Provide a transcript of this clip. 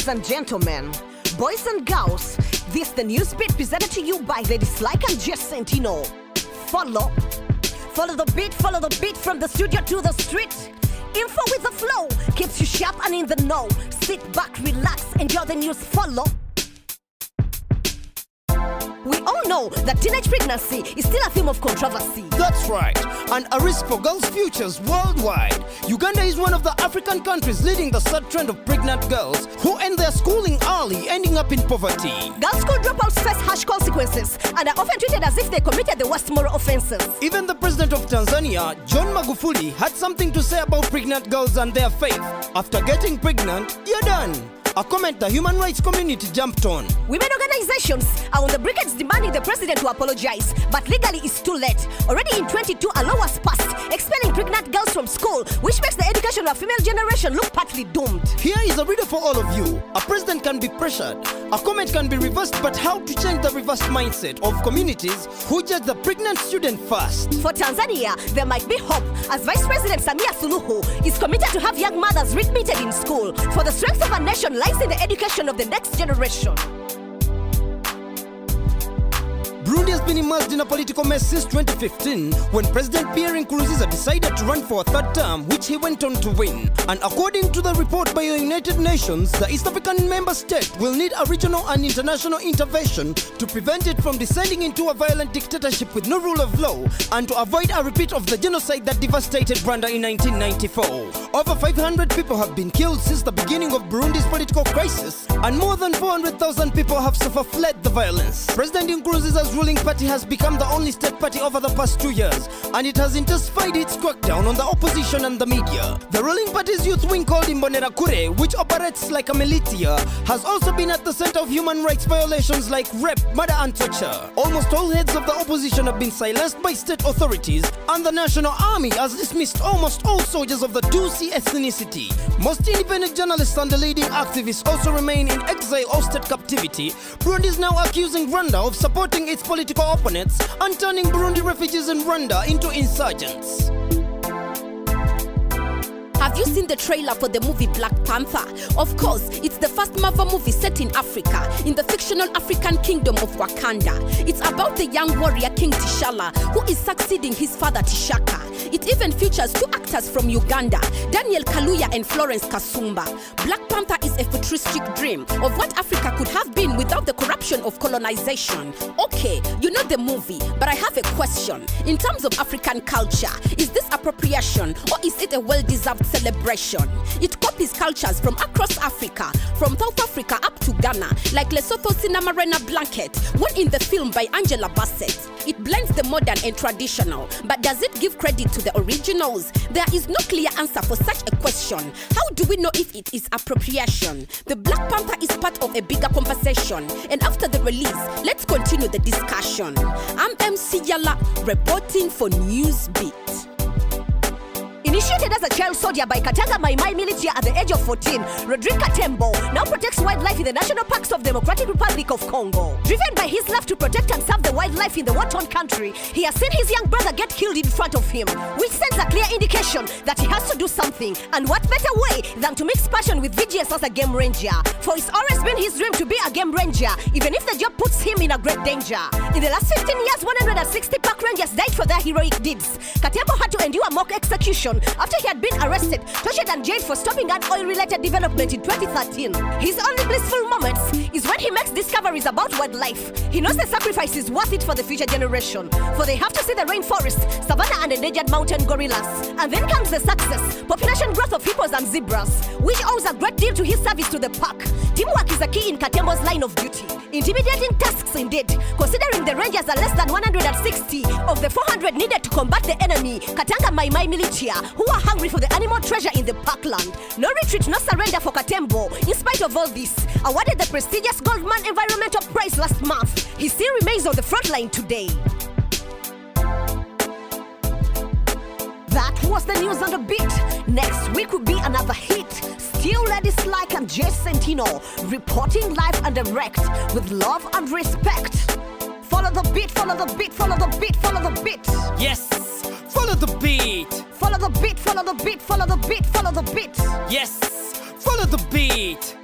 Ladies and gentlemen, boys and girls, this the NewzBeat presented to you by Ladies Like and Jess Sentino. Follow the beat from the studio to the street. Info with the flow keeps you sharp and in the know. Sit back, relax, enjoy the news. Follow. We all know that teenage pregnancy is still a theme of controversy. That's right, and a risk for girls' futures worldwide. Uganda is one of the African countries leading the sad trend of pregnant girls who end their schooling early, ending up in poverty. Girls' school dropouts face harsh consequences and are often treated as if they committed the worst moral offenses. Even the president of Tanzania, John Magufuli, had something to say about pregnant girls and their faith. After getting pregnant, you're done. A comment the human rights community jumped on. Women organizations are on the briquettes demanding the president to apologize, but legally it's too late. Already in 22, a law was passed expelling pregnant girls from school, which makes the education of a female generation look partly doomed. Here is a reader for all of you. A president can be pressured, a comment can be reversed, but how to change the reversed mindset of communities who judge the pregnant student first? For Tanzania, there might be hope, as Vice President Samia Suluhu is committed to have young mothers readmitted in school. For the strength of a nation lies in the education of the next generation. Burundi has been immersed in a political mess since 2015 when President Pierre Nkurunziza decided to run for a third term, which he went on to win. And according to the report by the United Nations, the East African member state will need a regional and international intervention to prevent it from descending into a violent dictatorship with no rule of law and to avoid a repeat of the genocide that devastated Rwanda in 1994. Over 500 people have been killed since the beginning of Burundi's political crisis, and more than 400,000 people have fled the violence. President Nkurunziza's ruling party has become the only state party over the past 2 years, and it has intensified its crackdown on the opposition and the media. The ruling party's youth wing called Imbonerakure, which operates like a militia, has also been at the center of human rights violations like rape, murder and torture. Almost all heads of the opposition have been silenced by state authorities, and the national army has dismissed almost all soldiers of the Tutsi ethnicity. Most independent journalists and the leading activists also remain in exile or state captivity. Burundi is now accusing Rwanda of supporting its political opponents and turning Burundi refugees in Rwanda into insurgents. Have you seen the trailer for the movie Black Panther? Of course, it's the first Marvel movie set in Africa, in the fictional African kingdom of Wakanda. It's about the young warrior King T'Challa, who is succeeding his father T'Chaka. It even features 2 actors from Uganda, Daniel Kaluuya and Florence Kasumba. Black Panther is a futuristic dream of what Africa could have been without the corruption of colonization. Okay, you know the movie, but I have a question. In terms of African culture, is this appropriation or is it a well-deserved celebration? It copies cultures from across Africa, from South Africa up to Ghana, like Lesotho Sinamarena Blanket, one in the film by Angela Bassett. It blends the modern and traditional, but does it give credit to the originals? There is no clear answer for such a question. How do we know if it is appropriation? The Black Panther is part of a bigger conversation, and after the release, let's continue the discussion. I'm MC Yala, reporting for NewzBeat. Initiated as a child soldier by Katanga Mai Mai militia at the age of 14, Rodrigue Katembo now protects wildlife in the national parks of Democratic Republic of Congo. Driven by his love to protect and serve the wildlife in the war-torn country, he has seen his young brother get killed in front of him, which sends a clear indication that he has to do something. And what better way than to mix passion with VGS as a game ranger? For it's always been his dream to be a game ranger, even if the job puts him in a great danger. In the last 15 years, 160 park rangers died for their heroic deeds. Katembo had to endure a mock execution after he had been arrested, tortured and jailed for stopping an oil-related development in 2013. His only blissful moments is when he makes discoveries about wildlife. He knows the sacrifice is worth it for the future generation, for they have to see the rainforest, savanna and endangered mountain gorillas. And then comes the success, population growth of hippos and zebras, which owes a great deal to his service to the park. Teamwork is a key in Katembo's line of duty. Intimidating tasks indeed, considering the rangers are less than 160 of the 400 needed to combat the enemy, Katanga Mai Mai militia, who are hungry for the animal treasure in the parkland. No retreat, no surrender for Katembo. In spite of all this, awarded the prestigious Goldman Environmental Prize last month, he still remains on the front line today. That was the news on the beat. Next week will be another hit. Still Ladies Like and Jess Sentino, reporting live and direct with love and respect. Follow the beat, follow the beat, follow the beat, follow the beat. Yes, follow the beat. Follow the beat, follow the beat, follow the beat, follow the beat. Yes, follow the beat.